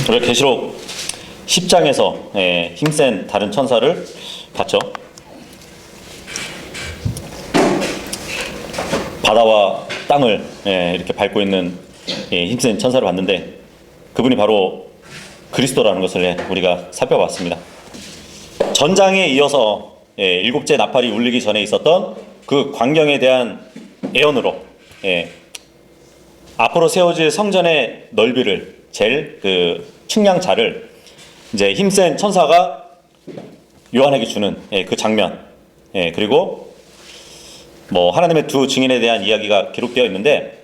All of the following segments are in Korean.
우리가 계시록 10장에서 힘센 다른 천사를 봤죠. 바다와 땅을 이렇게 밟고 있는 힘센 천사를 봤는데, 그분이 바로 그리스도라는 것을 우리가 살펴봤습니다. 전장에 이어서 7째 나팔이 울리기 전에 있었던 그 광경에 대한 예언으로 앞으로 세워질 성전의 넓이를 잴 그 측량자를 이제 힘센 천사가 요한에게 주는 그 장면, 그리고 뭐 하나님의 두 증인에 대한 이야기가 기록되어 있는데,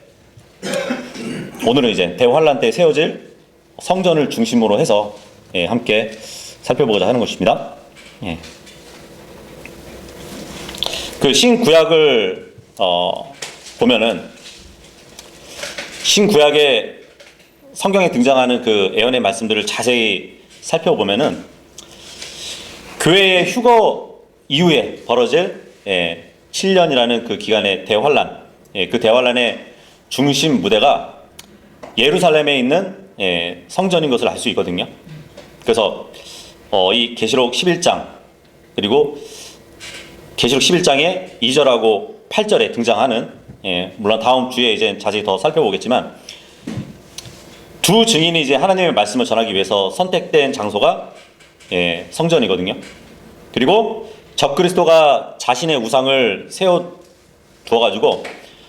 오늘은 이제 대환란 때 세워질 성전을 중심으로 해서 함께 살펴보고자 하는 것입니다. 그 신구약을 보면은 신구약에 성경에 등장하는 그 예언의 말씀들을 자세히 살펴보면은 교회의 휴거 이후에 벌어질 7년이라는 그 기간의 대환란, 그 대환란의 중심 무대가 예루살렘에 있는 성전인 것을 알 수 있거든요. 그래서 이 계시록 11장, 그리고 계시록 11장의 2절하고 8절에 등장하는, 물론 다음 주에 이제 자세히 더 살펴보겠지만, 두 증인이 이제 하나님의 말씀을 전하기 위해서 선택된 장소가 성전이거든요. 그리고 적그리스도가 자신의 우상을 세워 두어가지고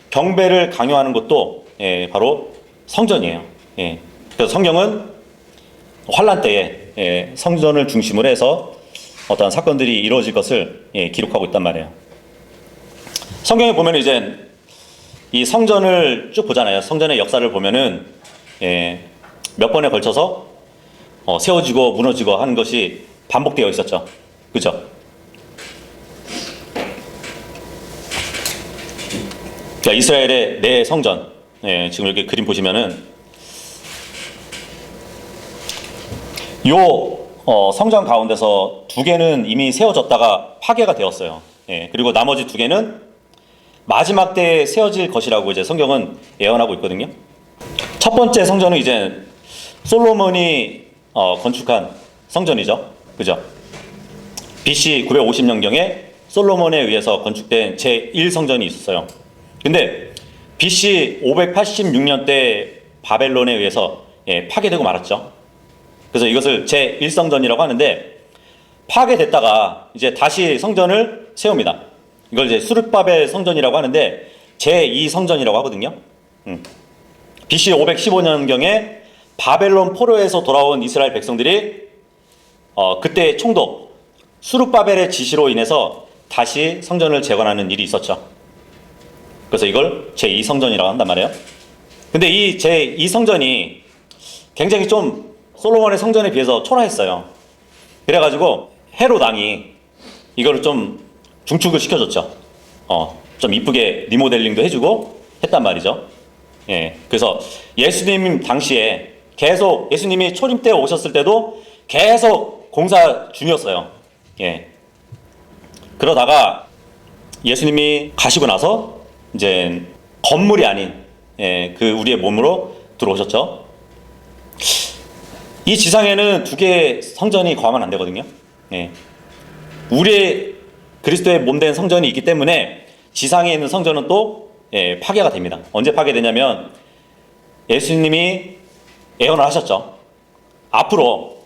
경배를 강요하는 것도 바로 성전이에요. 그래서 성경은 환란 때에 성전을 중심으로 해서 어떤 사건들이 이루어질 것을 기록하고 있단 말이에요. 성경에 보면 이제 이 성전을 쭉 보잖아요. 성전의 역사를 보면은 몇 번에 걸쳐서 세워지고 무너지고 하는 것이 반복되어 있었죠. 그죠? 그러니까 이스라엘의 내 성전, 지금 이렇게 그림 보시면은 요 성전 가운데서 두 개는 이미 세워졌다가 파괴가 되었어요. 그리고 나머지 두 개는 마지막 때에 세워질 것이라고 이제 성경은 예언하고 있거든요. 첫 번째 성전은 이제 솔로몬이 건축한 성전이죠. 그죠? BC 950년경에 솔로몬에 의해서 건축된 제1성전이 있었어요. 근데 BC 586년 때 바벨론에 의해서 파괴되고 말았죠. 그래서 이것을 제1성전이라고 하는데, 파괴됐다가 이제 다시 성전을 세웁니다. 이걸 이제 수르바벨 성전이라고 하는데 제2성전이라고 하거든요. BC 515년경에 바벨론 포로에서 돌아온 이스라엘 백성들이 그때 총독 수르바벨의 지시로 인해서 다시 성전을 재건하는 일이 있었죠. 그래서 이걸 제2성전이라고 한단 말이에요. 근데 이 제2성전이 굉장히 좀 솔로몬의 성전에 비해서 초라했어요. 그래가지고 헤롯 왕이 이거를 좀 중축을 시켜줬죠. 좀 이쁘게 리모델링도 해주고 했단 말이죠. 그래서 예수님 당시에 계속, 예수님이 초림 때 오셨을 때도 계속 공사 중이었어요. 그러다가 예수님이 가시고 나서 이제 건물이 아닌 그 우리의 몸으로 들어오셨죠. 이 지상에는 두 개의 성전이 거하면 안 되거든요. 우리의 그리스도의 몸된 성전이 있기 때문에 지상에 있는 성전은 또 파괴가 됩니다. 언제 파괴되냐면 예수님이 예언을 하셨죠. 앞으로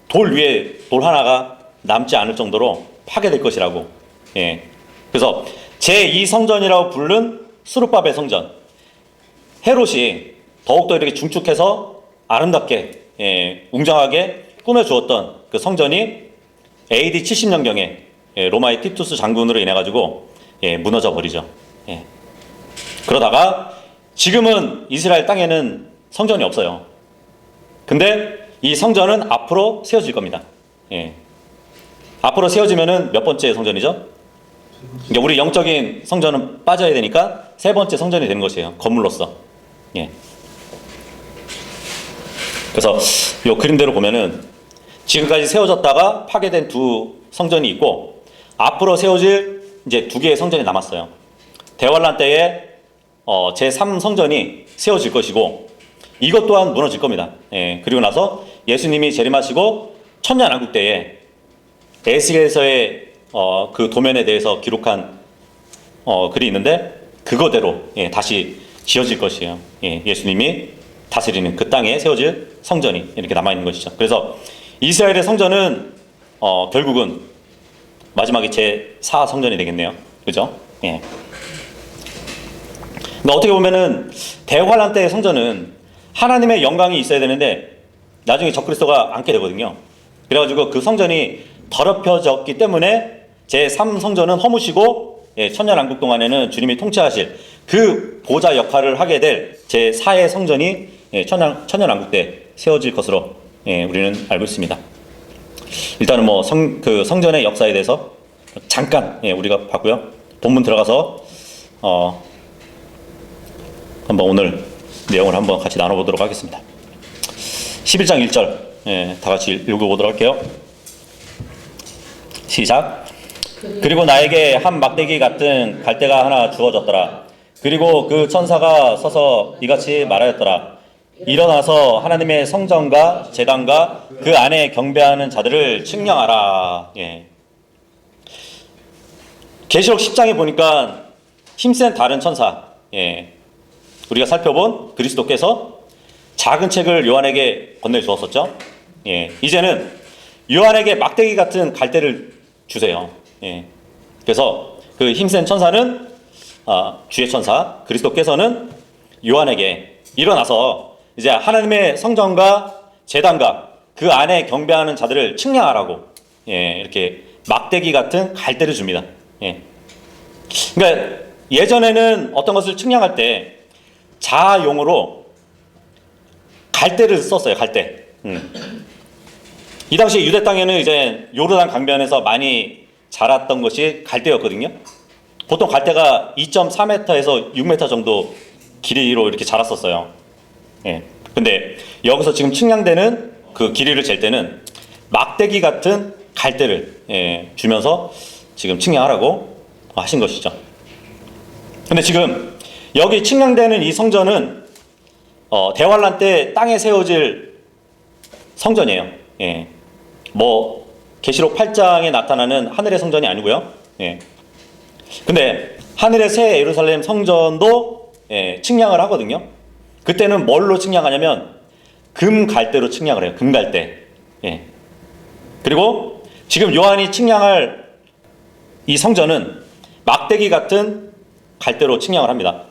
돌 위에 돌 하나가 남지 않을 정도로 파괴될 것이라고. 그래서 제2성전이라고 부른 수르바벨 성전, 헤롯이 더욱더 이렇게 중축해서 아름답게 웅장하게 꾸며주었던 그 성전이 AD 70년경에 로마의 티투스 장군으로 인해 가지고 무너져 버리죠. 그러다가 지금은 이스라엘 땅에는 성전이 없어요. 근데 이 성전은 앞으로 세워질 겁니다. 앞으로 세워지면은 몇 번째 성전이죠? 그러니까 우리 영적인 성전은 빠져야 되니까 세 번째 성전이 되는 것이에요. 건물로서. 그래서 이 그림대로 보면은 지금까지 세워졌다가 파괴된 두 성전이 있고, 앞으로 세워질 이제 두 개의 성전이 남았어요. 대환란 때에 제3성전이 세워질 것이고, 이것 또한 무너질 겁니다. 예, 그리고 나서 예수님이 재림하시고 천년왕국 때에 에스겔서의 그 도면에 대해서 기록한 글이 있는데 그거대로 다시 지어질 것이에요. 예수님이 다스리는 그 땅에 세워질 성전이 이렇게 남아있는 것이죠. 그래서 이스라엘의 성전은 결국은 마지막에 제4 성전이 되겠네요. 그죠? 예. 그러니까 어떻게 보면은 대환란 때의 성전은 하나님의 영광이 있어야 되는데 나중에 적그리스도가 앉게 되거든요. 그래가지고 그 성전이 더럽혀졌기 때문에 제3 성전은 허무시고 천년왕국 동안에는 주님이 통치하실 그 보좌 역할을 하게 될 제4의 성전이 천년왕국 때 세워질 것으로 우리는 알고 있습니다. 일단은 뭐 그 성전의 역사에 대해서 잠깐 우리가 봤고요. 본문 들어가서 한번 오늘 내용을 한번 같이 나눠보도록 하겠습니다. 11장 1절 다 같이 읽어보도록 할게요. 시작. 그리고 나에게 한 막대기 같은 갈대가 하나 주어졌더라. 그리고 그 천사가 서서 이같이 말하였더라. 일어나서 하나님의 성전과 제단과 그 안에 경배하는 자들을 측량하라. 계시록 10장에 보니까 힘센 다른 천사, 우리가 살펴본 그리스도께서 작은 책을 요한에게 건네주었었죠. 이제는 요한에게 막대기 같은 갈대를 주세요. 그래서 그 힘센 천사는 주의 천사 그리스도께서는 요한에게 일어나서 이제 하나님의 성전과 제단과 그 안에 경배하는 자들을 측량하라고 이렇게 막대기 같은 갈대를 줍니다. 그러니까 예전에는 어떤 것을 측량할 때 자아용으로 갈대를 썼어요. 갈대. 이 당시 유대 땅에는 이제 요르단 강변에서 많이 자랐던 것이 갈대였거든요. 보통 갈대가 2.4m에서 6m 정도 길이로 이렇게 자랐었어요. 근데 여기서 지금 측량되는 그 길이를 잴 때는 막대기 같은 갈대를 주면서 지금 측량하라고 하신 것이죠. 근데 지금 여기 측량되는 이 성전은 대환란 때 땅에 세워질 성전이에요. 뭐 계시록 8장에 나타나는 하늘의 성전이 아니고요. 근데 하늘의 새 예루살렘 성전도 측량을 하거든요. 그때는 뭘로 측량하냐면 금 갈대로 측량을 해요. 금 갈대. 그리고 지금 요한이 측량할 이 성전은 막대기 같은 갈대로 측량을 합니다.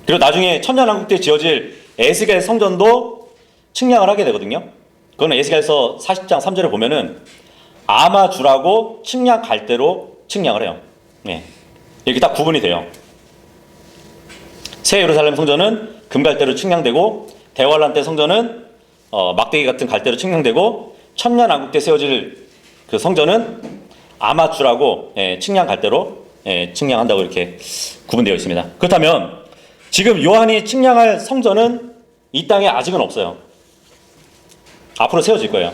그리고 나중에 천년왕국 때 지어질 에스겔 성전도 측량을 하게 되거든요. 그거는 에스겔서 40장 3절에 보면은 아마주라고 측량 갈대로 측량을 해요. 이렇게 딱 구분이 돼요. 새 예루살렘 성전은 금갈대로 측량되고 대환란 때 성전은 막대기 같은 갈대로 측량되고 천년왕국 때 세워질 그 성전은 아마주라고 측량 갈대로 측량한다고 이렇게 구분되어 있습니다. 그렇다면 지금 요한이 측량할 성전은 이 땅에 아직은 없어요. 앞으로 세워질 거예요.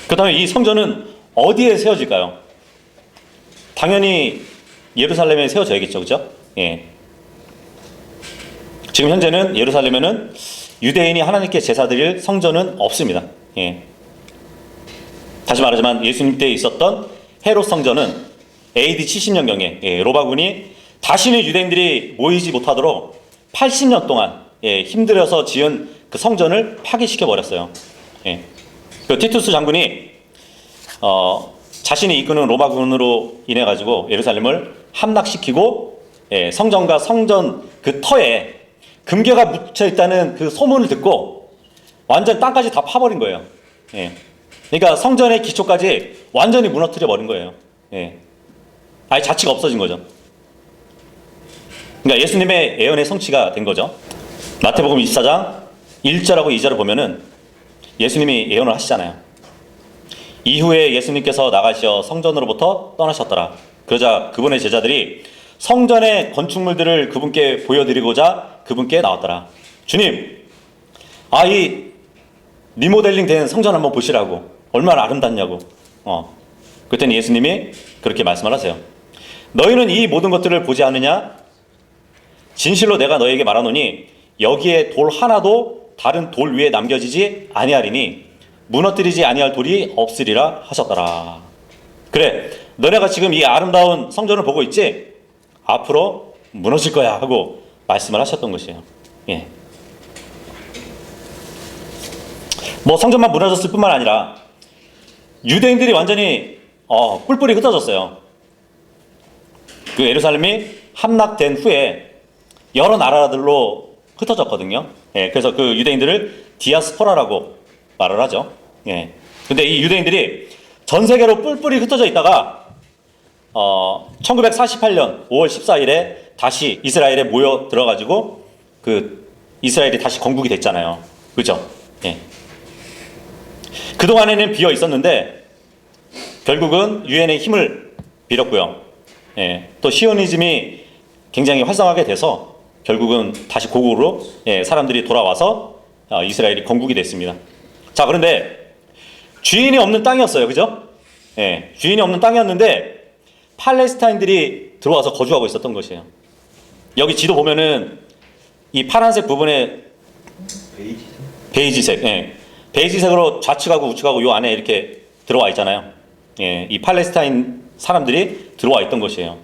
그렇다면 이 성전은 어디에 세워질까요? 당연히 예루살렘에 세워져야겠죠. 그죠? 지금 현재는 예루살렘에는 유대인이 하나님께 제사 드릴 성전은 없습니다. 다시 말하지만 예수님 때 있었던 헤롯 성전은 AD 70년경에 로마군이 다시는 유대인들이 모이지 못하도록 80년 동안 힘들어서 지은 그 성전을 파괴시켜 버렸어요. 그 티투스 장군이 자신이 이끄는 로마군으로 인해 가지고 예루살렘을 함락시키고 성전과 성전 그 터에 금괴가 묻혀 있다는 그 소문을 듣고 완전 땅까지 다 파버린 거예요. 그러니까 성전의 기초까지 완전히 무너뜨려 버린 거예요. 아예 자치가 없어진 거죠. 그러니까 예수님의 예언의 성취가 된 거죠. 마태복음 24장 1절하고 2절을 보면은 예수님이 예언을 하시잖아요. 이후에 예수님께서 나가시어 성전으로부터 떠나셨더라. 그러자 그분의 제자들이 성전의 건축물들을 그분께 보여드리고자 그분께 나왔더라. 주님, 이 리모델링 된 성전 한번 보시라고. 얼마나 아름답냐고. 그랬더니 예수님이 그렇게 말씀을 하세요. 너희는 이 모든 것들을 보지 않느냐? 진실로 내가 너희에게 말하노니 여기에 돌 하나도 다른 돌 위에 남겨지지 아니하리니 무너뜨리지 아니할 돌이 없으리라 하셨더라. 그래, 너네가 지금 이 아름다운 성전을 보고 있지? 앞으로 무너질 거야 하고 말씀을 하셨던 것이에요. 예. 뭐 성전만 무너졌을 뿐만 아니라 유대인들이 완전히 뿔뿔이 흩어졌어요. 그 예루살렘이 함락된 후에 여러 나라들로 흩어졌거든요. 예, 그래서 그 유대인들을 디아스포라라고 말을 하죠. 예. 근데 이 유대인들이 전 세계로 뿔뿔이 흩어져 있다가 1948년 5월 14일에 다시 이스라엘에 모여 들어가지고 그 이스라엘이 다시 건국이 됐잖아요. 그죠? 예. 그동안에는 비어 있었는데 결국은 유엔의 힘을 빌었고요. 예. 또 시오니즘이 굉장히 활성화하게 돼서 결국은 다시 고국으로 사람들이 돌아와서 이스라엘이 건국이 됐습니다. 자, 그런데 주인이 없는 땅이었어요. 그죠? 예. 주인이 없는 땅이었는데 팔레스타인들이 들어와서 거주하고 있었던 것이에요. 여기 지도 보면은 이 파란색 부분에 베이지색, 예. 베이지색으로 좌측하고 우측하고 요 안에 이렇게 들어와 있잖아요. 예. 이 팔레스타인 사람들이 들어와 있던 것이에요.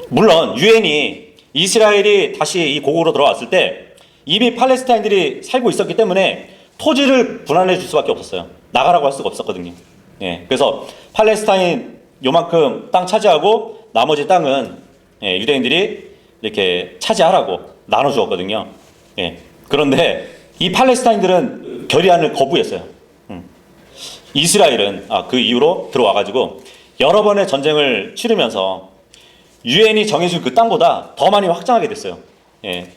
물론 유엔이 이스라엘이 다시 이 고국으로 들어왔을 때 이미 팔레스타인들이 살고 있었기 때문에 토지를 분할해 줄 수밖에 없었어요. 나가라고 할 수가 없었거든요. 예. 그래서 팔레스타인 요만큼 땅 차지하고 나머지 땅은 유대인들이 이렇게 차지하라고 나눠주었거든요. 예. 그런데 이 팔레스타인들은 결의안을 거부했어요. 이스라엘은 그 이후로 들어와가지고 여러 번의 전쟁을 치르면서 유엔이 정해준 그 땅보다 더 많이 확장하게 됐어요. 예.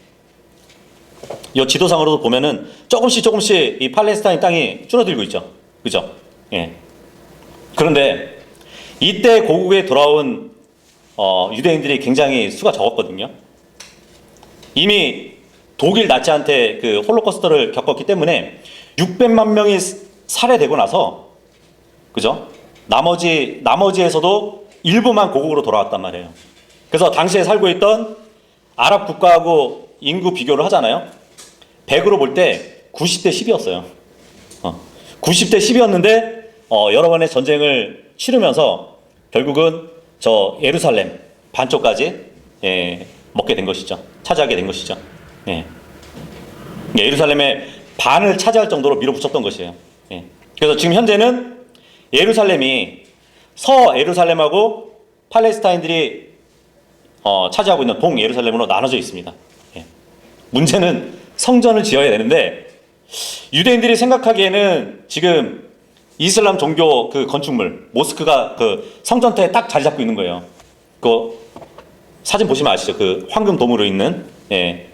이 지도상으로도 보면은 조금씩 이 팔레스타인 땅이 줄어들고 있죠. 그죠? 예. 그런데 이때 고국에 돌아온 유대인들이 굉장히 수가 적었거든요. 이미 독일 나치한테 그 홀로코스터를 겪었기 때문에 600만 명이 살해되고 나서, 그죠? 나머지에서도 일부만 고국으로 돌아왔단 말이에요. 그래서 당시에 살고 있던 아랍 국가하고 인구 비교를 하잖아요. 100으로 볼 때 90대 10이었어요. 90대 10이었는데 여러 번의 전쟁을 치르면서 결국은 저 예루살렘 반쪽까지 먹게 된 것이죠. 차지하게 된 것이죠. 예. 예루살렘의 반을 차지할 정도로 밀어붙였던 것이에요. 예. 그래서 지금 현재는 예루살렘이 서예루살렘하고 팔레스타인들이 차지하고 있는 동예루살렘으로 나눠져 있습니다. 예. 문제는 성전을 지어야 되는데 유대인들이 생각하기에는 지금 이슬람 종교 그 건축물 모스크가 그 성전터에 딱 자리 잡고 있는 거예요. 그 사진 보시면 아시죠? 그 황금 도무로 있는. 예.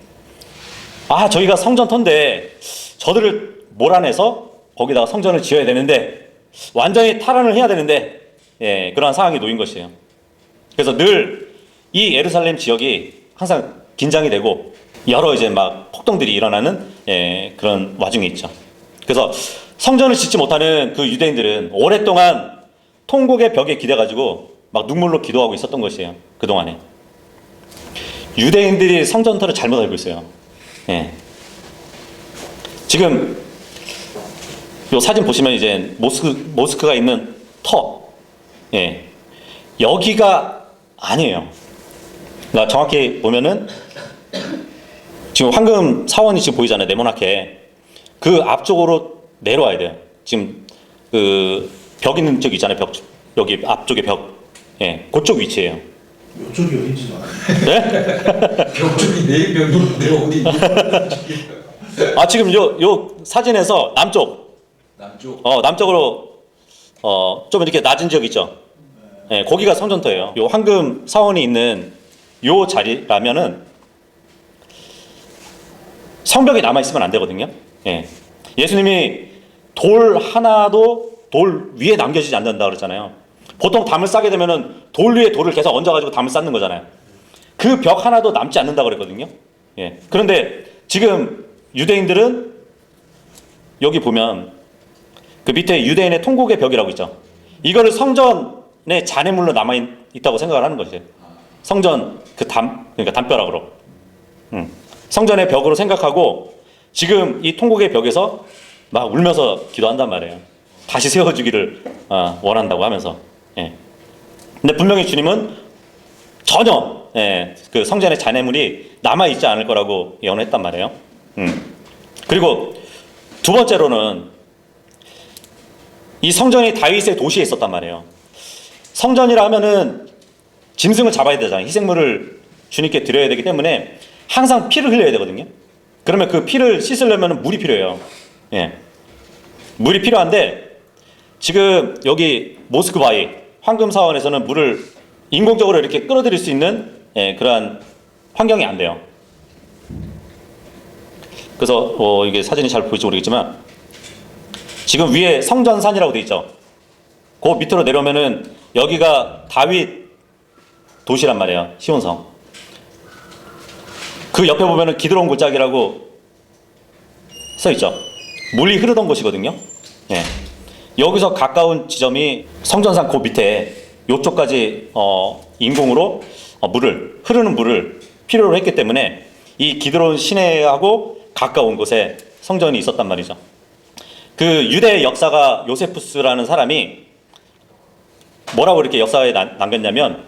저희가 성전터인데 저들을 몰아내서 거기다가 성전을 지어야 되는데 완전히 탈환을 해야 되는데 그러한 상황이 놓인 것이에요. 그래서 늘 이 예루살렘 지역이 항상 긴장이 되고 여러 이제 막 폭동들이 일어나는 그런 와중에 있죠. 그래서 성전을 짓지 못하는 그 유대인들은 오랫동안 통곡의 벽에 기대가지고 막 눈물로 기도하고 있었던 것이에요. 그동안에. 유대인들이 성전터를 잘못 알고 있어요. 예. 지금 요 사진 보시면 이제 모스크가 있는 터. 예. 여기가 아니에요. 그러니까 정확히 보면은 지금 황금 사원이 지금 보이잖아요. 네모나게. 그 앞쪽으로 내려와야 돼요. 지금 그 벽 있는 쪽 있잖아요. 여기 앞쪽에 벽. 예. 그쪽 위치예요. 이쪽이 어딘지도 알아요. 네? 벽 쪽이 내 벽이 있는데 어디? 지금 요 사진에서 남쪽. 남쪽으로 좀 이렇게 낮은 지역 있죠. 예, 거기가 성전터예요. 요 황금 사원이 있는 요 자리라면은 성벽이 남아 있으면 안 되거든요. 예. 예수님이 돌 하나도 돌 위에 남겨지지 않는다 그랬잖아요. 보통 담을 싸게 되면은 돌 위에 돌을 계속 얹어가지고 담을 쌓는 거잖아요. 그 벽 하나도 남지 않는다 그랬거든요. 예. 그런데 지금 유대인들은 여기 보면 그 밑에 유대인의 통곡의 벽이라고 있죠. 이거를 성전의 잔해물로 남아 있다고 생각을 하는 것이에요. 성전 그 그러니까 담벼락으로. 성전의 벽으로 생각하고 지금 이 통곡의 벽에서 막 울면서 기도한단 말이에요. 다시 세워주기를 원한다고 하면서. 예. 근데 분명히 주님은 전혀 그 성전의 잔해물이 남아있지 않을 거라고 예언했단 말이에요. 그리고 두 번째로는 이 성전이 다윗의 도시에 있었단 말이에요. 성전이라 하면은 짐승을 잡아야 되잖아요. 희생물을 주님께 드려야 되기 때문에 항상 피를 흘려야 되거든요. 그러면 그 피를 씻으려면 물이 필요해요. 예. 물이 필요한데 지금 여기 모스크바이 황금사원에서는 물을 인공적으로 이렇게 끌어들일 수 있는 그러한 환경이 안 돼요. 그래서 이게 사진이 잘 보일지 모르겠지만 지금 위에 성전산이라고 돼 있죠. 그 밑으로 내려오면은 여기가 다윗 도시란 말이에요. 시온성. 그 옆에 보면은 기드론 골짜기라고 써 있죠. 물이 흐르던 곳이거든요. 예. 여기서 가까운 지점이 성전산 그 밑에 요쪽까지 인공으로 흐르는 물을 필요로 했기 때문에 이 기드론 시내하고 가까운 곳에 성전이 있었단 말이죠. 그 유대 역사가 요세푸스라는 사람이 뭐라고 이렇게 역사에 남겼냐면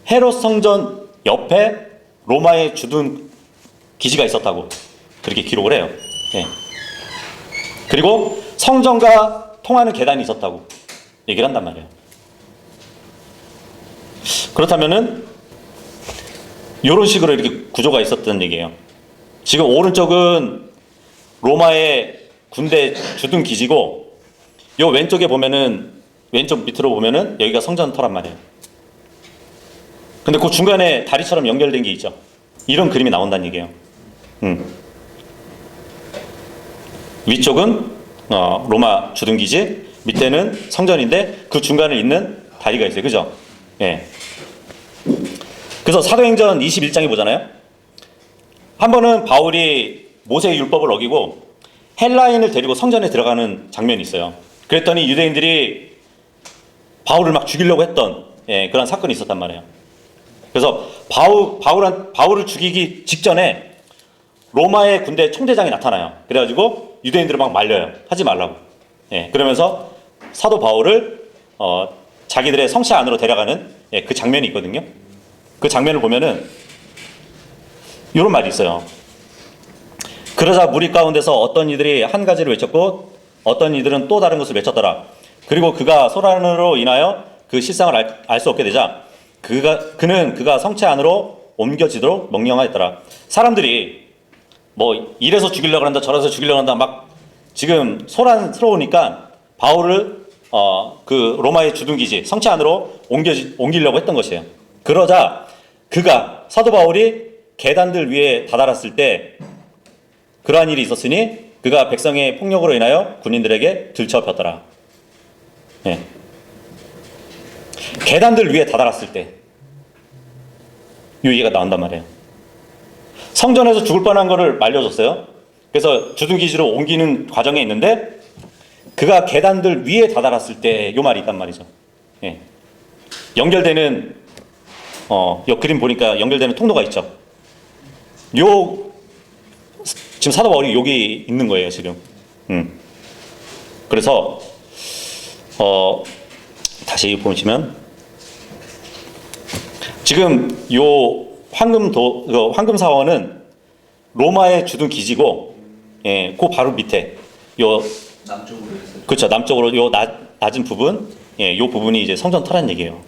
헤롯 성전 옆에 로마의 주둔 기지가 있었다고 그렇게 기록을 해요. 예. 그리고 성전과 통하는 계단이 있었다고 얘기를 한단 말이에요. 그렇다면은 이런 식으로 이렇게 구조가 있었던 얘기예요. 지금 오른쪽은 로마의 군대 주둔 기지고 요 왼쪽에 보면은 왼쪽 밑으로 보면은 여기가 성전터란 말이에요. 근데 그 중간에 다리처럼 연결된 게 있죠. 이런 그림이 나온다는 얘기예요. 위쪽은 로마 주둔 기지, 밑에는 성전인데 그 중간에 있는 다리가 있어요. 그죠? 예. 그래서 사도행전 21장에 보잖아요. 한 번은 바울이 모세의 율법을 어기고 헬라인을 데리고 성전에 들어가는 장면이 있어요. 그랬더니 유대인들이 바울을 막 죽이려고 했던 그런 사건이 있었단 말이에요. 그래서 바울을 죽이기 직전에 로마의 군대 총대장이 나타나요. 그래가지고 유대인들을 막 말려요. 하지 말라고. 그러면서 사도 바울을 자기들의 성체 안으로 데려가는 그 장면이 있거든요. 그 장면을 보면은 이런 말이 있어요. 그러자 무리 가운데서 어떤 이들이 한 가지를 외쳤고 어떤 이들은 또 다른 것을 외쳤더라. 그리고 그가 소란으로 인하여 그 실상을 알 수 없게 되자 그는 그가 성체 안으로 옮겨지도록 명령하였더라. 사람들이 뭐 이래서 죽이려고 한다 저래서 죽이려고 한다 막 지금 소란스러우니까 바울을 그 로마의 주둔기지 성체 안으로 옮기려고 했던 것이에요. 그러자 사도 바울이 계단들 위에 다다랐을 때 그러한 일이 있었으니 그가 백성의 폭력으로 인하여 군인들에게 들쳐혔더라. 예. 계단들 위에 다다랐을 때 이 얘기가 나온단 말이에요. 성전에서 죽을 뻔한 거를 말려줬어요. 그래서 주둔기지로 옮기는 과정에 있는데 그가 계단들 위에 다다랐을 때 이 말이 있단 말이죠. 예. 연결되는 이 그림 보니까 연결되는 통로가 있죠. 지금 사도 바울이 여기 있는 거예요, 지금. 그래서 다시 보시면 지금 요 황금사원은 로마의 주둔 기지고, 그 바로 밑에 남쪽으로 해서 그렇죠. 남쪽으로 요 낮은 부분, 요 부분이 이제 성전터란 얘기예요.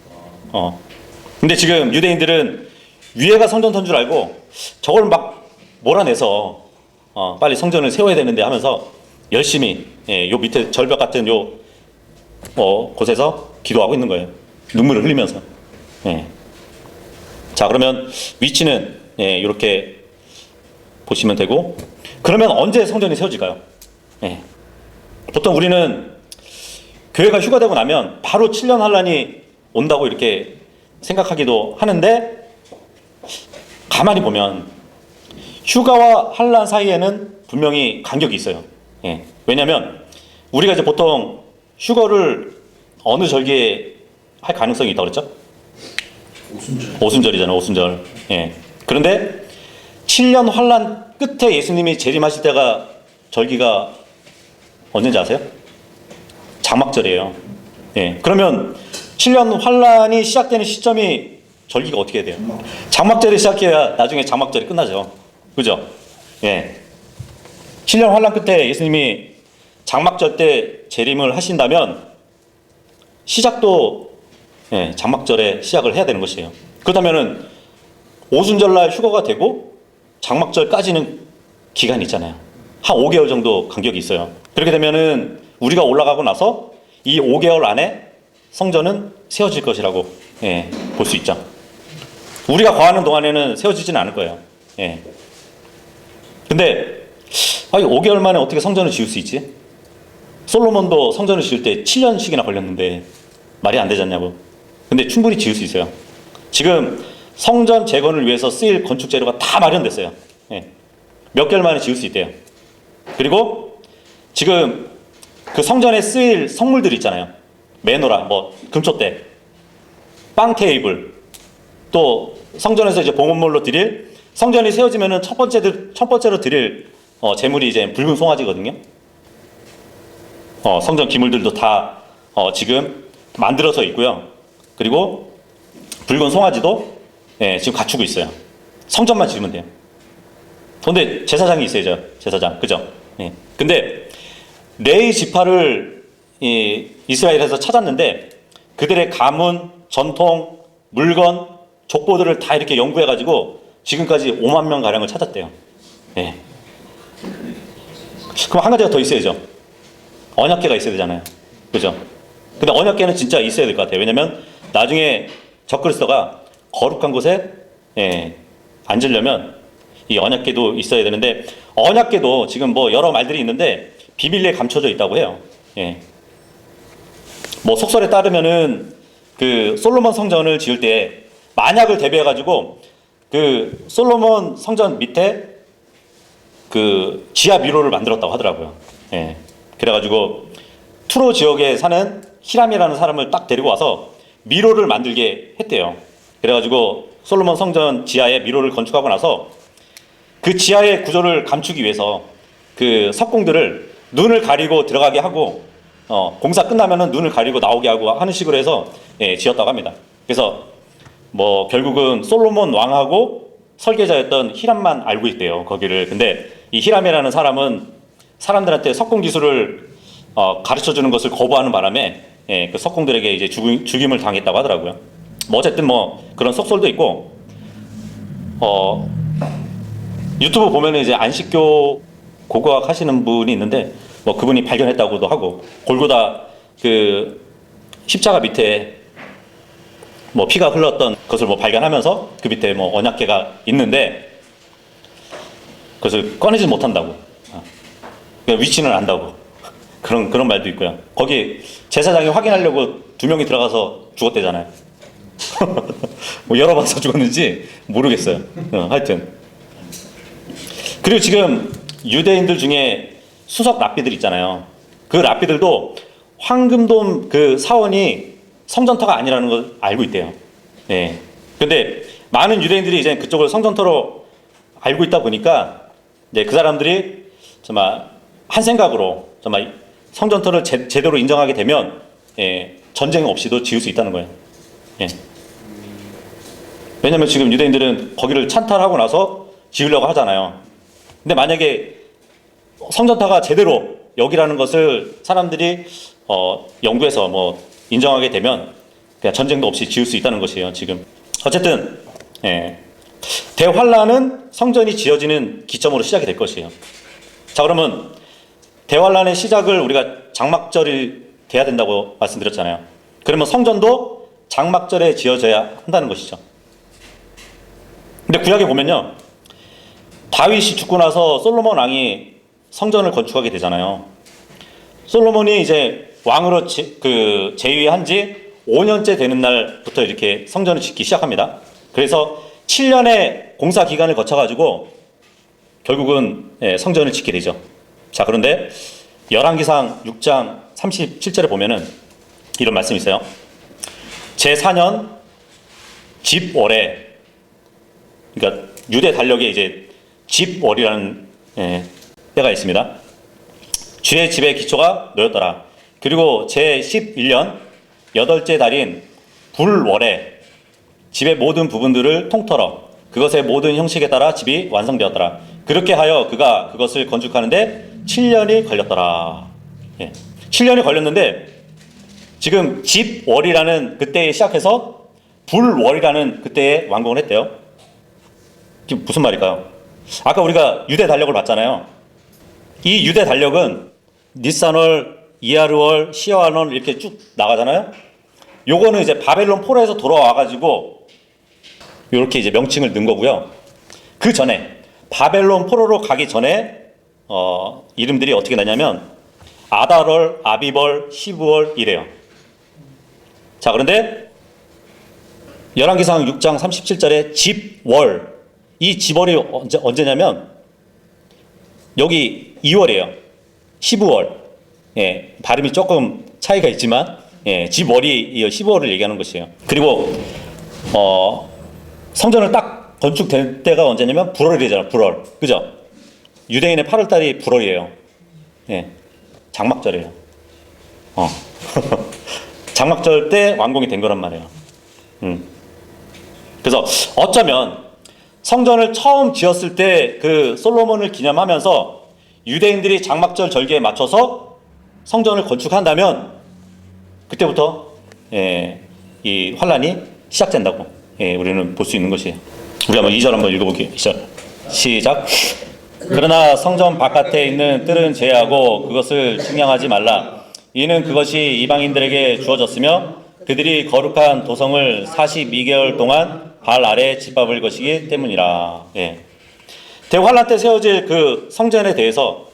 근데 지금 유대인들은 위에가 성전터인 줄 알고 저걸 막 몰아내서 빨리 성전을 세워야 되는데 하면서 열심히 요 밑에 절벽 같은 요 곳에서 기도하고 있는 거예요. 눈물을 흘리면서. 자, 그러면 위치는 이렇게 보시면 되고, 그러면 언제 성전이 세워질까요? 보통 우리는 교회가 휴가되고 나면 바로 7년 환란이 온다고 이렇게 생각하기도 하는데, 가만히 보면 휴가와 환란 사이에는 분명히 간격이 있어요. 왜냐하면 우리가 이제 보통 휴거를 어느 절기에 할 가능성이 있다고 그랬죠? 오순절. 오순절이잖아요. 오순절. 그런데 7년 환란 끝에 예수님이 재림하실 때가 절기가 언제인지 아세요? 장막절이에요. 예. 그러면 7년 환란이 시작되는 시점이 절기가 어떻게 돼요? 장막절이 시작해야 나중에 장막절이 끝나죠. 그죠? 예. 7년 환란 끝에 예수님이 장막절 때 재림을 하신다면 시작도 장막절에 시작을 해야 되는 것이에요. 그렇다면은 오순절날 휴거가 되고 장막절까지는 기간이 있잖아요. 한 5개월 정도 간격이 있어요. 그렇게 되면은 우리가 올라가고 나서 이 5개월 안에 성전은 세워질 것이라고 볼 수 있죠. 우리가 거하는 동안에는 세워지지는 않을 거예요. 근데 5개월 만에 어떻게 성전을 지을 수 있지? 솔로몬도 성전을 지을 때 7년씩이나 걸렸는데 말이 안 되지 않냐고. 근데 충분히 지을 수 있어요. 지금 성전 재건을 위해서 쓰일 건축 재료가 다 마련됐어요. 몇 개월 만에 지을 수 있대요. 그리고 지금 그 성전에 쓰일 성물들 있잖아요. 메노라, 뭐 금촛대, 빵 테이블, 또 성전에서 이제 봉헌물로 드릴, 성전이 세워지면은 첫 번째로 드릴 제물이 이제 붉은 송아지거든요. 성전 기물들도 다 지금 만들어서 있고요. 그리고 붉은 송아지도 지금 갖추고 있어요. 성전만 지으면 돼요. 근데 제사장이 있어야죠. 제사장, 그죠? 근데 레위 지파를 이스라엘에서 찾았는데 그들의 가문, 전통, 물건, 족보들을 다 이렇게 연구해가지고 지금까지 5만 명 가량을 찾았대요. 그럼 한 가지가 더 있어야죠. 언약궤가 있어야 되잖아요. 그죠? 근데 언약궤는 진짜 있어야 될 것 같아요. 왜냐면 나중에 적그리스도가 거룩한 곳에 앉으려면 이 언약궤도 있어야 되는데, 언약궤도 지금 뭐 여러 말들이 있는데 비밀리에 감춰져 있다고 해요. 뭐 속설에 따르면은 그 솔로몬 성전을 지을 때 만약을 대비해 가지고 그 솔로몬 성전 밑에 그 지하 미로를 만들었다고 하더라고요. 그래가지고 투로 지역에 사는 히람이라는 사람을 딱 데리고 와서 미로를 만들게 했대요. 그래가지고 솔로몬 성전 지하에 미로를 건축하고 나서 그 지하의 구조를 감추기 위해서 그 석공들을 눈을 가리고 들어가게 하고 공사 끝나면은 눈을 가리고 나오게 하고 하는 식으로 해서 지었다고 합니다. 그래서 뭐 결국은 솔로몬 왕하고 설계자였던 히람만 알고 있대요, 거기를. 근데 이 히람이라는 사람은 사람들한테 석공 기술을 가르쳐 주는 것을 거부하는 바람에 그 석공들에게 이제 죽임을 당했다고 하더라고요. 뭐 어쨌든 뭐 그런 속설도 있고, 유튜브 보면은 이제 안식교 고고학 하시는 분이 있는데 뭐 그분이 발견했다고도 하고, 골고다 그 십자가 밑에 뭐 피가 흘렀던 것을 뭐 발견하면서 그 밑에 뭐 언약궤가 있는데 그것을 꺼내지 못한다고, 위치는 안다고, 그런 말도 있고요. 거기 제사장이 확인하려고 2명이 들어가서 죽었대잖아요. 뭐 열어봐서 죽었는지 모르겠어요. 하여튼. 그리고 지금 유대인들 중에 수석 랍비들 있잖아요. 그 랍비들도 황금돔 그 사원이 성전터가 아니라는 걸 알고 있대요. 근데 많은 유대인들이 이제 그쪽을 성전터로 알고 있다 보니까 이제 그 사람들이 정말 한 생각으로 정말 성전터를 제대로 인정하게 되면 전쟁 없이도 지을 수 있다는 거예요. 왜냐면 지금 유대인들은 거기를 찬탈하고 나서 지으려고 하잖아요. 근데 만약에 성전터가 제대로 여기라는 것을 사람들이 연구해서 뭐 인정하게 되면 그냥 전쟁도 없이 지을 수 있다는 것이에요, 지금. 어쨌든 대환란은 성전이 지어지는 기점으로 시작이 될 것이에요. 자, 그러면 대환란의 시작을 우리가 장막절이 돼야 된다고 말씀드렸잖아요. 그러면 성전도 장막절에 지어져야 한다는 것이죠. 근데 구약에 보면요, 다윗이 죽고 나서 솔로몬 왕이 성전을 건축하게 되잖아요. 솔로몬이 이제 왕으로 재위한 지 5년째 되는 날부터 이렇게 성전을 짓기 시작합니다. 그래서 7년의 공사 기간을 거쳐가지고 결국은 성전을 짓게 되죠. 자, 그런데 열왕기상 6장 37절에 보면은 이런 말씀이 있어요. 제4년 집월에, 그러니까 유대 달력에 이제 집월이라는 때가 있습니다. 주의 집의 기초가 놓였더라. 그리고 제11년 8째 달인 불월에 집의 모든 부분들을 통틀어 그것의 모든 형식에 따라 집이 완성되었더라. 그렇게 하여 그가 그것을 건축하는데 7년이 걸렸더라. 7년이 걸렸는데 지금 집월이라는 그때에 시작해서 불월이라는 그때에 완공을 했대요. 이게 무슨 말일까요? 아까 우리가 유대 달력을 봤잖아요. 이 유대 달력은 니산월, 이하르월, 시아월 이렇게 쭉 나가잖아요. 요거는 이제 바벨론 포로에서 돌아와가지고 이렇게 이제 명칭을 넣은 거고요. 그 전에 바벨론 포로로 가기 전에 이름들이 어떻게 나냐면 아달월, 아비벌, 시브월 이래요. 자, 그런데 열왕기상 6장 37절에 집월, 이 집월이 언제냐면 여기 2월이에요. 12월. 발음이 조금 차이가 있지만 집월이 15월을 얘기하는 것이에요. 그리고 성전을 딱 건축될 때가 언제냐면 불월이잖아. 불월. 그죠? 유대인의 8월 달이 불월이에요. 장막절이에요. 장막절 때 완공이 된 거란 말이에요. 그래서 어쩌면 성전을 처음 지었을 때 그 솔로몬을 기념하면서 유대인들이 장막절 절기에 맞춰서 성전을 건축한다면 그때부터 이 환란이 시작된다고 우리는 볼 수 있는 것이에요. 우리 한번 2절 한번 읽어볼게요. 2절 시작. 그러나 성전 바깥에 있는 뜰은 제하고 그것을 측량하지 말라. 이는 그것이 이방인들에게 주어졌으며 그들이 거룩한 도성을 42개월 동안 발 아래 짓밟을 것이기 때문이라. 대환란 때 세워질 그 성전에 대해서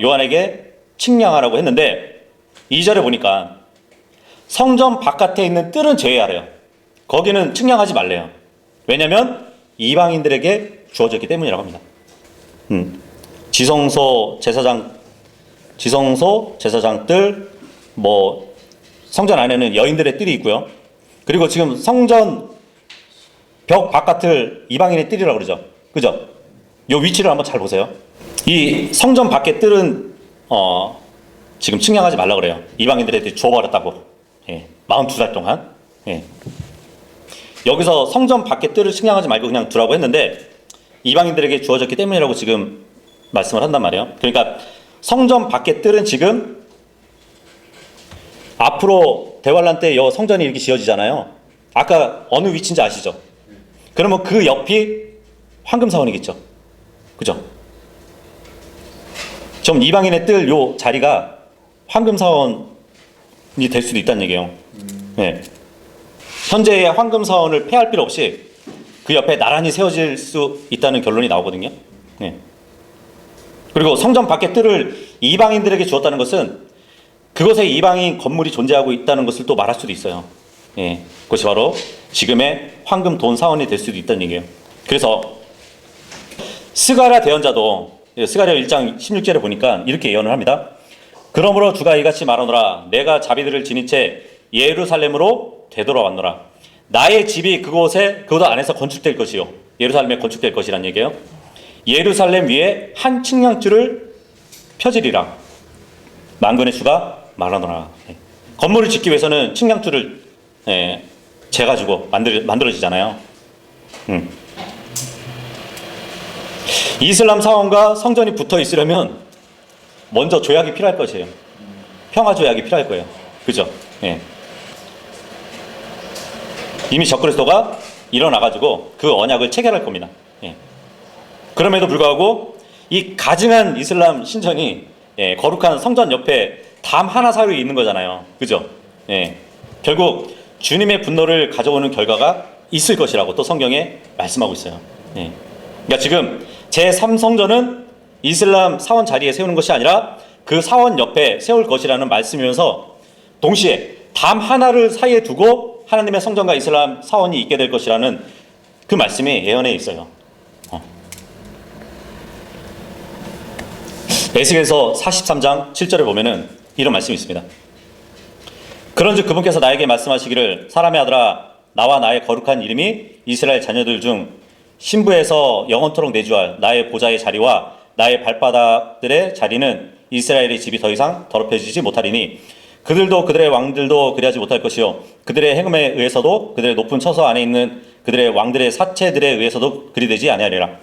요한에게 측량하라고 했는데 2절에 보니까 성전 바깥에 있는 뜰은 제외하래요. 거기는 측량하지 말래요. 왜냐하면 이방인들에게 주어졌기 때문이라고 합니다. 지성소 제사장 뜰, 뭐 성전 안에는 여인들의 뜰이 있고요. 그리고 지금 성전 벽 바깥을 이방인의 뜰이라고 그러죠. 그죠? 요 위치를 한번 잘 보세요. 이 성전 밖의 뜰은 지금 측량하지 말라고 그래요. 이방인들한테 줘버렸다고. 42달 동안. 여기서 성전 밖의 뜰을 측량하지 말고 그냥 두라고 했는데 이방인들에게 주어졌기 때문이라고 지금 말씀을 한단 말이에요. 그러니까 성전 밖의 뜰은 지금 앞으로 대환란 때 요 성전이 이렇게 지어지잖아요. 아까 어느 위치인지 아시죠? 그러면 그 옆이 황금사원이겠죠. 그죠? 좀 이방인의 뜰 요 자리가 황금사원이 될 수도 있다는 얘기예요. 현재의 황금사원을 폐할 필요 없이 그 옆에 나란히 세워질 수 있다는 결론이 나오거든요. 그리고 성전 밖의 뜰을 이방인들에게 주었다는 것은 그것에 이방인 건물이 존재하고 있다는 것을 또 말할 수도 있어요. 그것이 바로 지금의 황금 돈 사원이 될 수도 있다는 얘기예요. 그래서 스가랴 대언자도 스가랴 1장 16절에 보니까 이렇게 예언을 합니다. 그러므로 주가 이같이 말하노라. 내가 자비들을 지닌 채 예루살렘으로 되돌아왔노라. 나의 집이 그곳 안에서 건축될 것이요. 예루살렘에 건축될 것이란 얘기예요. 예루살렘 위에 한 측량줄을 펴지리라. 만군의 주가 말하노라. 건물을 짓기 위해서는 측량줄을 재가지고 만들어지잖아요. 이슬람 사원과 성전이 붙어 있으려면 먼저 조약이 필요할 것이에요. 평화 조약이 필요할 거예요. 그죠? 이미 적그리스도가 일어나가지고 그 언약을 체결할 겁니다. 그럼에도 불구하고 이 가증한 이슬람 신전이 거룩한 성전 옆에 담 하나 사이에 있는 거잖아요. 그죠? 결국 주님의 분노를 가져오는 결과가 있을 것이라고 또 성경에 말씀하고 있어요. 그러니까 지금 제3성전은 이슬람 사원 자리에 세우는 것이 아니라 그 사원 옆에 세울 것이라는 말씀이면서 동시에 담 하나를 사이에 두고 하나님의 성전과 이슬람 사원이 있게 될 것이라는 그 말씀이 예언에 있어요. 에스겔서 43장 7절에 보면은 이런 말씀이 있습니다. 그런즉 그분께서 나에게 말씀하시기를 사람의 아들아 나와 나의 거룩한 이름이 이스라엘 자녀들 중 신부에서 영원토록 내주할 나의 보좌의 자리와 나의 발바닥들의 자리는 이스라엘의 집이 더 이상 더럽혀지지 못하리니 그들도 그들의 왕들도 그리하지 못할 것이요 그들의 행음에 의해서도 그들의 높은 처소 안에 있는 그들의 왕들의 사체들에 의해서도 그리되지 아니하리라.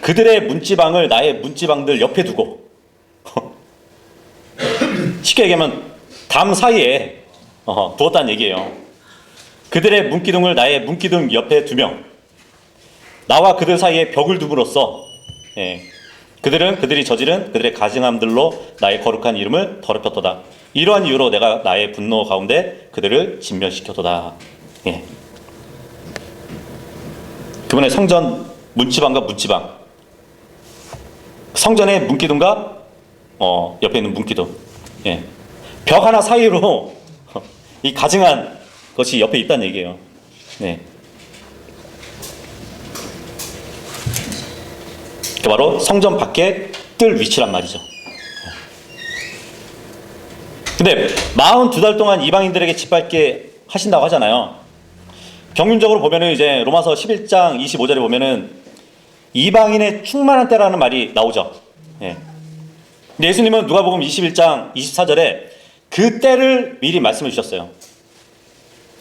그들의 문지방을 나의 문지방들 옆에 두고 쉽게 얘기하면 담 사이에 두었다는 얘기예요. 그들의 문기둥을 나의 문기둥 옆에 두며 나와 그들 사이에 벽을 둠으로써 그들은 그들이 저지른 그들의 가증함들로 나의 거룩한 이름을 더럽혔도다. 이러한 이유로 내가 나의 분노 가운데 그들을 진멸시켰도다. 그분의 성전 문지방과 문지방, 성전의 문기둥과 옆에 있는 문기둥, 벽 하나 사이로 이 가증한 것이 옆에 있다는 얘기예요. 그 바로 성전 밖에 뜰 위치란 말이죠. 근데 42달 동안 이방인들에게 짓밟게 하신다고 하잖아요. 경륜적으로 보면은 이제 로마서 11장 25절에 보면은 이방인의 충만한 때라는 말이 나오죠. 근데 예수님은 누가복음 21장 24절에 그 때를 미리 말씀해 주셨어요.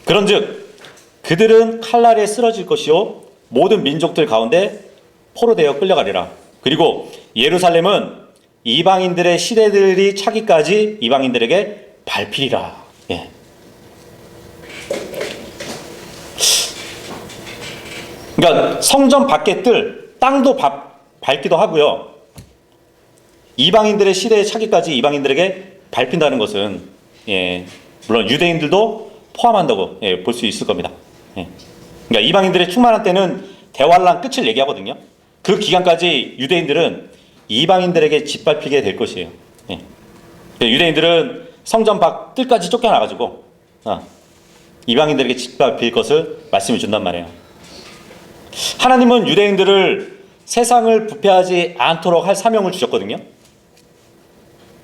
그런즉 그들은 칼날에 쓰러질 것이요 모든 민족들 가운데 포로되어 끌려가리라. 그리고 예루살렘은 이방인들의 시대들이 차기까지 이방인들에게 밟히리라. 그러니까 성전 밖의 뜰, 땅도 밟기도 하고요. 이방인들의 시대에 차기까지 이방인들에게 밟힌다는 것은 물론 유대인들도 포함한다고 볼 수 있을 겁니다. 그러니까 이방인들의 충만한 때는 대환란 끝을 얘기하거든요. 그 기간까지 유대인들은 이방인들에게 짓밟히게 될 것이에요. 유대인들은 성전 밖 뜰까지 쫓겨나가지고 이방인들에게 짓밟힐 것을 말씀해 준단 말이에요. 하나님은 유대인들을 세상을 부패하지 않도록 할 사명을 주셨거든요.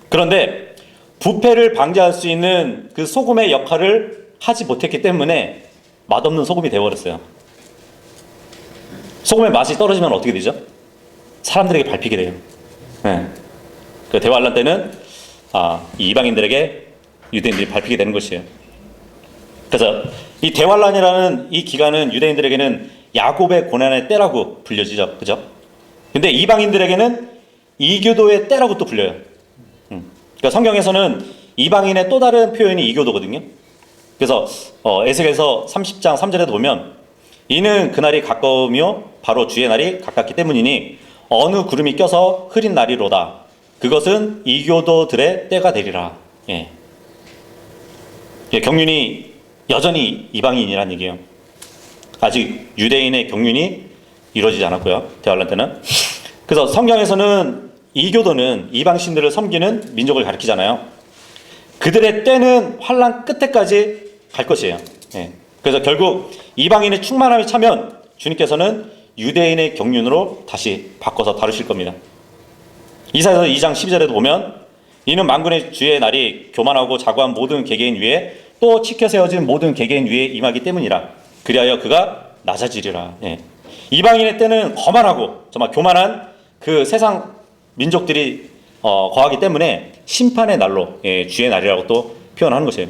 그런데 부패를 방지할 수 있는 그 소금의 역할을 하지 못했기 때문에 맛없는 소금이 되어버렸어요. 소금의 맛이 떨어지면 어떻게 되죠? 사람들에게 밟히게 돼요. 그 대환란 때는 이 이방인들에게 유대인들이 밟히게 되는 것이에요. 그래서 이 대환란이라는 이 기간은 유대인들에게는 야곱의 고난의 때라고 불려지죠. 그죠? 근데 이방인들에게는 이교도의 때라고 또 불려요. 그러니까 성경에서는 이방인의 또 다른 표현이 이교도거든요. 그래서 에스겔서 30장 3절에도 보면 이는 그날이 가까우며 바로 주의 날이 가깝기 때문이니 어느 구름이 껴서 흐린 날이로다. 그것은 이교도들의 때가 되리라. 경륜이 여전히 이방인이란 얘기예요. 아직 유대인의 경륜이 이루어지지 않았고요. 대환란 때는. 그래서 성경에서는 이교도는 이방신들을 섬기는 민족을 가리키잖아요. 그들의 때는 환란 끝에까지 갈 것이에요. 그래서 결국 이방인의 충만함이 차면 주님께서는 유대인의 경륜으로 다시 바꿔서 다루실 겁니다. 이사야서 2장 12절에도 보면 이는 만군의 주의 날이 교만하고 자고한 모든 개개인 위에 또 치켜 세워진 모든 개개인 위에 임하기 때문이라. 그리하여 그가 낮아지리라. 이방인의 때는 거만하고 정말 교만한 그 세상 민족들이 거하기 때문에 심판의 날로 주의 날이라고 또 표현하는 것이에요.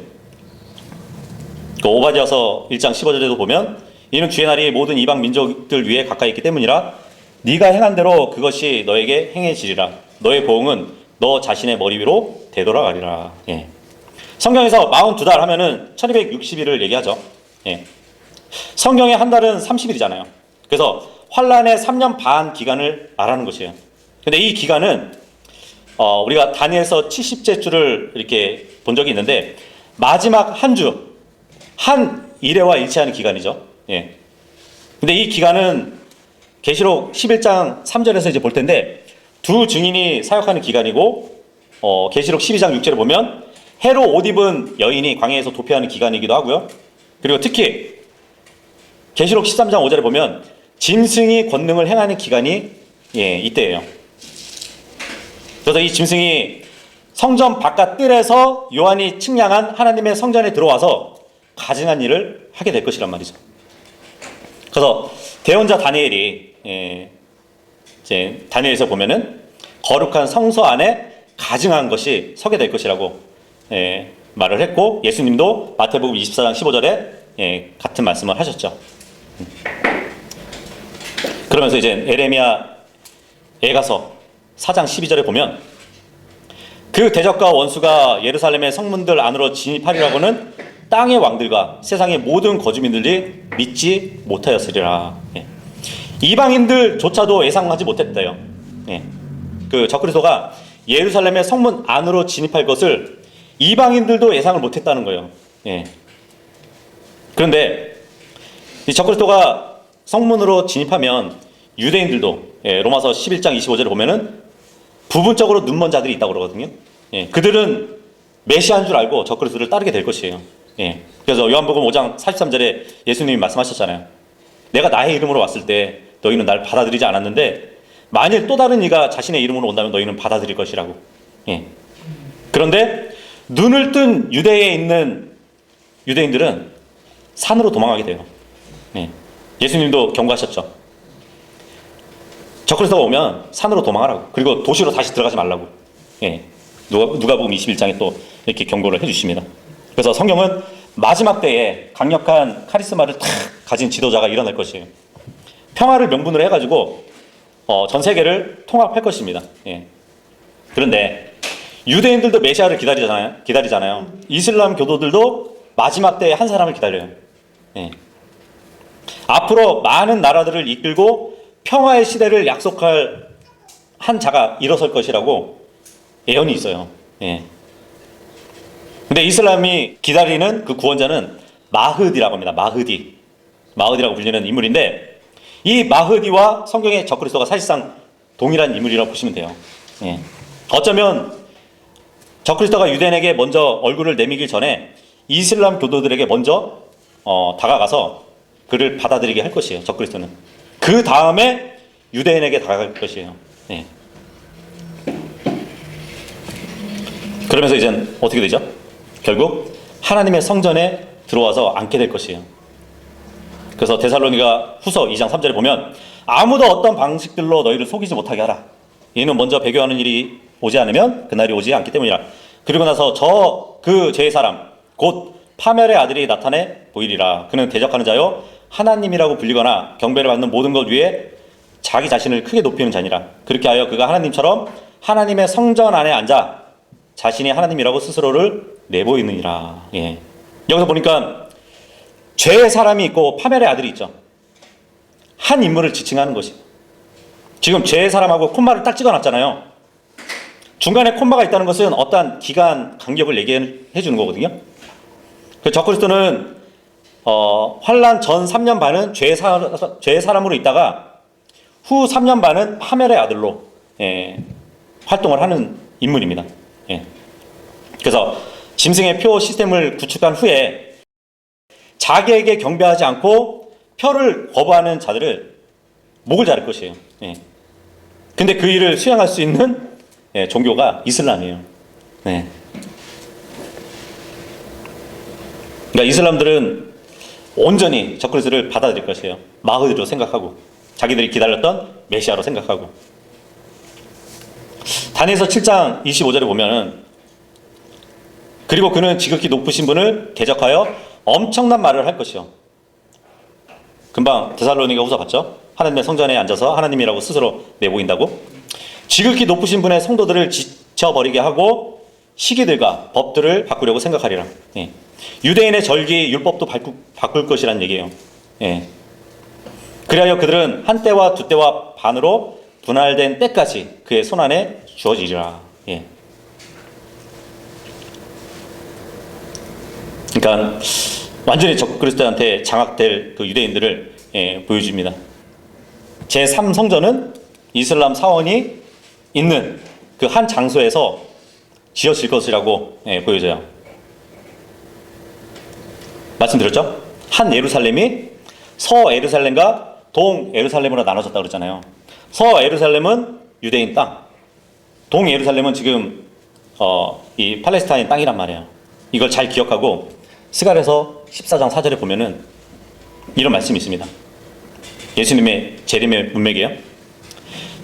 그 오바댜서 1장 15절에도 보면 이는 주의 날이 모든 이방 민족들 위에 가까이 있기 때문이라. 네가 행한 대로 그것이 너에게 행해지리라. 너의 보응은 너 자신의 머리 위로 되돌아가리라. 성경에서 42달 하면은 1260일을 얘기하죠. 성경의 한 달은 30일이잖아요. 그래서 환란의 3년 반 기간을 말하는 것이에요. 근데 이 기간은 우리가 다니엘서 70째 주를 이렇게 본 적이 있는데 마지막 한 주, 한 일회와 일치하는 기간이죠. 근데 이 기간은 계시록 11장 3절에서 이제 볼 텐데 두 증인이 사역하는 기간이고 계시록 12장 6절에 보면 해로 옷 입은 여인이 광야에서 도피하는 기간이기도 하고요. 그리고 특히 계시록 13장 5절에 보면 짐승이 권능을 행하는 기간이 이때예요. 그래서 이 짐승이 성전 바깥 뜰에서 요한이 측량한 하나님의 성전에 들어와서 가증한 일을 하게 될 것이란 말이죠. 그래서 대언자 다니엘이 이제 다니엘에서 보면은 거룩한 성소 안에 가증한 것이 서게 될 것이라고 말을 했고, 예수님도 마태복음 24장 15절에 같은 말씀을 하셨죠. 그러면서 이제 에레미야에 가서 4장 12절에 보면 그 대적과 원수가 예루살렘의 성문들 안으로 진입하리라고는 땅의 왕들과 세상의 모든 거주민들이 믿지 못하였으리라. 이방인들조차도 예상하지 못했대요. 그 적그리스도가 예루살렘의 성문 안으로 진입할 것을 이방인들도 예상을 못했다는 거예요. 그런데 이 적그리스도가 성문으로 진입하면 유대인들도 로마서 11장 25절에 보면은 부분적으로 눈먼 자들이 있다고 그러거든요. 그들은 메시아인 줄 알고 적그리스도를 따르게 될 것이에요. 그래서 요한복음 5장 43절에 예수님이 말씀하셨잖아요. 내가 나의 이름으로 왔을 때 너희는 날 받아들이지 않았는데 만일 또 다른 이가 자신의 이름으로 온다면 너희는 받아들일 것이라고. 그런데 눈을 뜬 유대에 있는 유대인들은 산으로 도망하게 돼요. 예수님도 경고하셨죠. 적그리스도가 오면 산으로 도망하라고. 그리고 도시로 다시 들어가지 말라고. 누가복음 21장에 또 이렇게 경고를 해주십니다. 그래서 성경은 마지막 때에 강력한 카리스마를 탁 가진 지도자가 일어날 것이에요. 평화를 명분으로 해가지고 전 세계를 통합할 것입니다. 그런데 유대인들도 메시아를 기다리잖아요. 이슬람 교도들도 마지막 때에 한 사람을 기다려요. 앞으로 많은 나라들을 이끌고 평화의 시대를 약속할 한 자가 일어설 것이라고 예언이 있어요. 근데 이슬람이 기다리는 그 구원자는 마흐디라고 합니다. 마흐디라고 불리는 인물인데, 이 마흐디와 성경의 적그리스도가 사실상 동일한 인물이라고 보시면 돼요. 어쩌면 적그리스도가 유대인에게 먼저 얼굴을 내미기 전에 이슬람 교도들에게 먼저 다가가서 그를 받아들이게 할 것이에요. 적그리스도는. 그 다음에 유대인에게 다가갈 것이에요. 그러면서 이젠 어떻게 되죠? 결국 하나님의 성전에 들어와서 앉게 될 것이에요. 그래서 데살로니가 후서 2장 3절에 보면 아무도 어떤 방식들로 너희를 속이지 못하게 하라. 이는 먼저 배교하는 일이 오지 않으면 그날이 오지 않기 때문이라. 그리고 나서 그 제 사람 곧 파멸의 아들이 나타내 보이리라. 그는 대적하는 자요 하나님이라고 불리거나 경배를 받는 모든 것 위에 자기 자신을 크게 높이는 자니라. 그렇게 하여 그가 하나님처럼 하나님의 성전 안에 앉아 자신이 하나님이라고 스스로를 내보이느니라. 여기서 보니까 죄의 사람이 있고 파멸의 아들이 있죠. 한 인물을 지칭하는 것이. 지금 죄의 사람하고 콤마를 딱 찍어놨잖아요. 중간에 콤마가 있다는 것은 어떠한 기간 간격을 얘기해 주는 거거든요. 그 적그리스도는 환란 전 3년 반은 죄의 사람으로 있다가 후 3년 반은 파멸의 아들로 활동을 하는 인물입니다. 그래서 짐승의 표 시스템을 구축한 후에 자기에게 경배하지 않고 표를 거부하는 자들을 목을 자를 것이에요. 근데 그 일을 수행할 수 있는 종교가 이슬람이에요. 그러니까 이슬람들은 온전히 적그리스도를 받아들일 것이에요. 마흐디로 생각하고 자기들이 기다렸던 메시아로 생각하고. 다니엘서 7장 25절에 보면은 그리고 그는 지극히 높으신 분을 대적하여 엄청난 말을 할 것이요. 금방 데살로니가 후서 봤죠? 하나님의 성전에 앉아서 하나님이라고 스스로 내보인다고. 지극히 높으신 분의 성도들을 지쳐버리게 하고 시기들과 법들을 바꾸려고 생각하리라. 유대인의 절기 율법도 바꿀 것이란 얘기예요. 그리하여 그들은 한 때와 두 때와 반으로 분할된 때까지 그의 손안에 주어지리라. 그러니까 완전히 적그리스도한테 장악될 그 유대인들을 보여줍니다. 제3성전은 이슬람 사원이 있는 그 한 장소에서 지어질 것이라고 보여져요. 말씀드렸죠? 한 예루살렘이 서예루살렘과 동예루살렘으로 나눠졌다고 그랬잖아요. 서예루살렘은 유대인 땅, 동예루살렘은 지금 이 팔레스타인 땅이란 말이에요. 이걸 잘 기억하고 스갈에서 14장 4절에 보면은 이런 말씀이 있습니다. 예수님의 재림의 문맥이에요.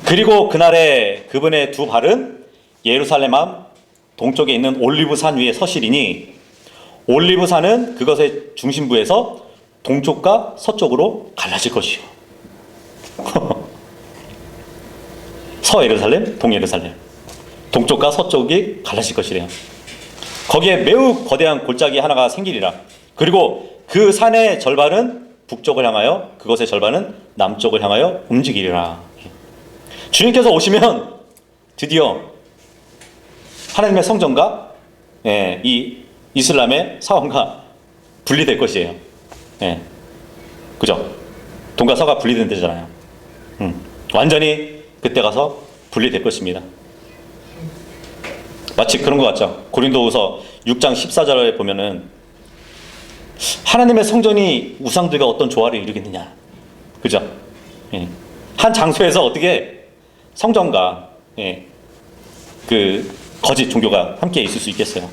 그리고 그날에 그분의 두 발은 예루살렘 앞 동쪽에 있는 올리브산 위에 서시리니 올리브산은 그것의 중심부에서 동쪽과 서쪽으로 갈라질 것이요. 서예루살렘, 동예루살렘, 동쪽과 서쪽이 갈라질 것이래요. 거기에 매우 거대한 골짜기 하나가 생기리라. 그리고 그 산의 절반은 북쪽을 향하여 그것의 절반은 남쪽을 향하여 움직이리라. 주님께서 오시면 드디어 하나님의 성전과 이 이슬람의 사원과 분리될 것이에요. 그죠? 동과 서가 분리된 데잖아요. 완전히 그때 가서 분리될 것입니다. 마치 그런 것 같죠? 고린도후서 6장 14절에 보면은 하나님의 성전이 우상들과 어떤 조화를 이루겠느냐, 그죠? 한 장소에서 어떻게 성전과 그 거짓 종교가 함께 있을 수 있겠어요?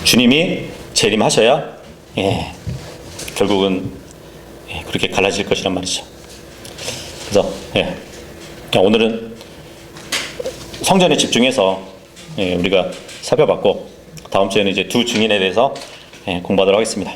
주님이 재림하셔야 결국은 그렇게 갈라질 것이란 말이죠. 그래서 오늘은 성전에 집중해서 우리가 살펴봤고, 다음 주에는 이제 두 증인에 대해서 공부하도록 하겠습니다.